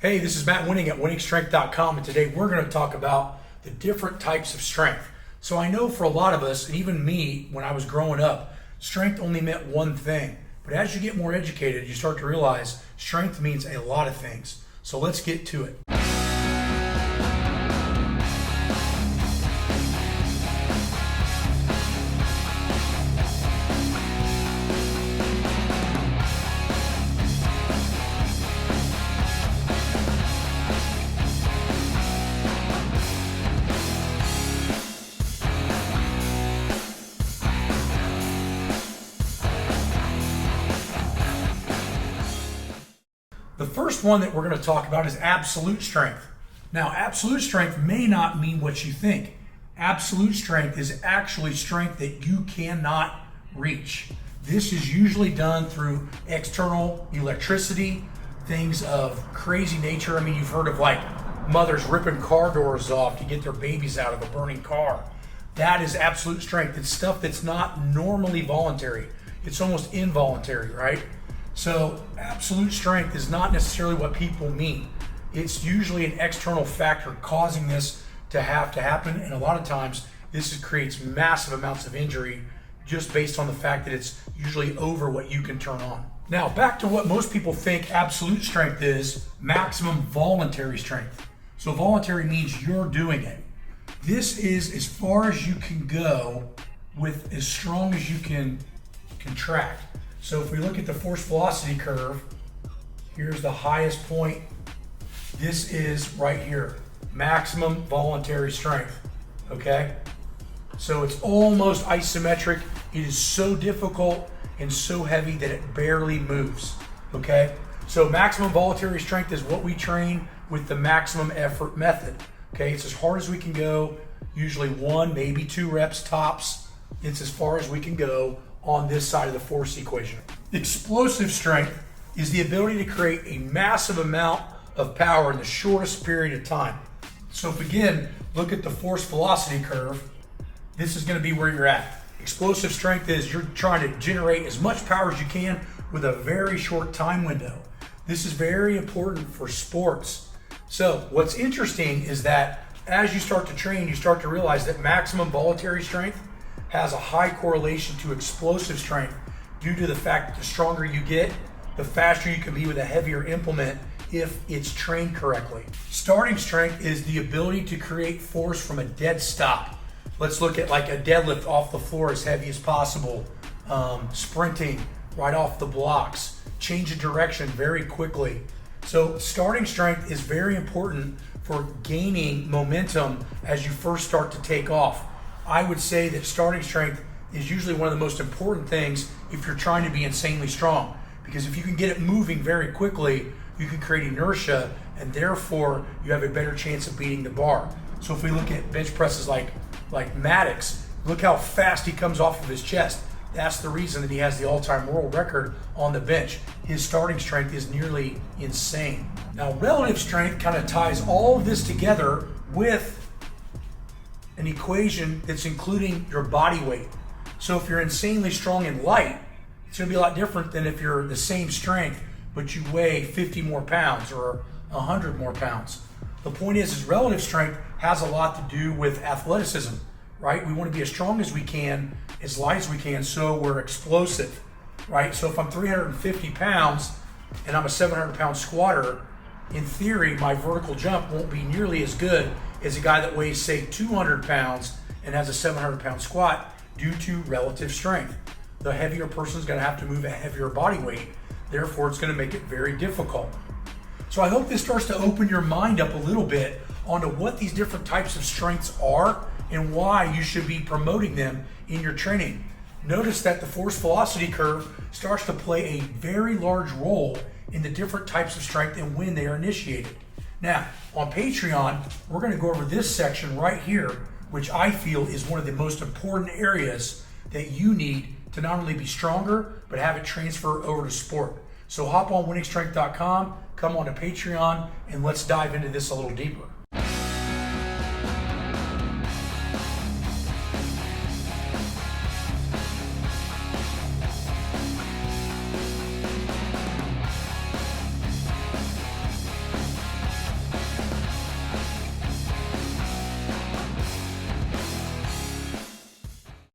Hey, this is Matt Wenning at winningstrength.com, and today we're going to talk about the different types of strength. So I know for a lot of us, and even me when I was growing up, strength only meant one thing. But as you get more educated, you start to realize strength means a lot of things. So let's get to it. The first one that we're going to talk about is absolute strength. Now, absolute strength may not mean what you think. Absolute strength is actually strength that you cannot reach. This is usually done through external electricity, things of crazy nature. I mean, you've heard of like mothers ripping car doors off to get their babies out of a burning car. That is absolute strength. It's stuff that's not normally voluntary. It's almost involuntary, right? So absolute strength is not necessarily what people mean. It's usually an external factor causing this to have to happen, and a lot of times this creates massive amounts of injury just based on the fact that it's usually over what you can turn on. Now back to what most people think absolute strength is, maximum voluntary strength. So voluntary means you're doing it. This is as far as you can go with as strong as you can contract. So if we look at the force velocity curve, here's the highest point. This is right here, maximum voluntary strength, okay? So it's almost isometric. It is so difficult and so heavy that it barely moves, okay? So maximum voluntary strength is what we train with the maximum effort method, okay? It's as hard as we can go, usually 1, maybe 2 reps tops. It's as far as we can go on this side of the force equation. Explosive strength is the ability to create a massive amount of power in the shortest period of time. So if again, look at the force velocity curve, this is going to be where you're at. Explosive strength is you're trying to generate as much power as you can with a very short time window. This is very important for sports. So what's interesting is that as you start to train, you start to realize that maximum voluntary strength has a high correlation to explosive strength due to the fact that the stronger you get, the faster you can be with a heavier implement if it's trained correctly. Starting strength is the ability to create force from a dead stop. Let's look at like a deadlift off the floor as heavy as possible, sprinting right off the blocks, change of direction very quickly. So starting strength is very important for gaining momentum as you first start to take off. I would say that starting strength is usually one of the most important things if you're trying to be insanely strong, because if you can get it moving very quickly, you can create inertia and therefore you have a better chance of beating the bar. So if we look at bench presses like Maddox, look how fast he comes off of his chest. That's the reason that he has the all-time world record on the bench. His starting strength is nearly insane. Now relative strength kind of ties all of this together with an equation that's including your body weight. So if you're insanely strong and light, it's going to be a lot different than if you're the same strength but you weigh 50 more pounds or 100 more pounds. The point is relative strength has a lot to do with athleticism, right? We want to be as strong as we can, as light as we can, so we're explosive, right? So if I'm 350 pounds and I'm a 700-pound squatter, in theory, my vertical jump won't be nearly as good as a guy that weighs, say, 200 pounds and has a 700-pound squat due to relative strength. The heavier person is going to have to move a heavier body weight. Therefore, it's going to make it very difficult. So I hope this starts to open your mind up a little bit onto what these different types of strengths are and why you should be promoting them in your training. Notice that the force velocity curve starts to play a very large role in the different types of strength and when they are initiated. Now, on Patreon, we're going to go over this section right here, which I feel is one of the most important areas that you need to not only be stronger, but have it transfer over to sport. So hop on winningstrength.com, come on to Patreon, and let's dive into this a little deeper.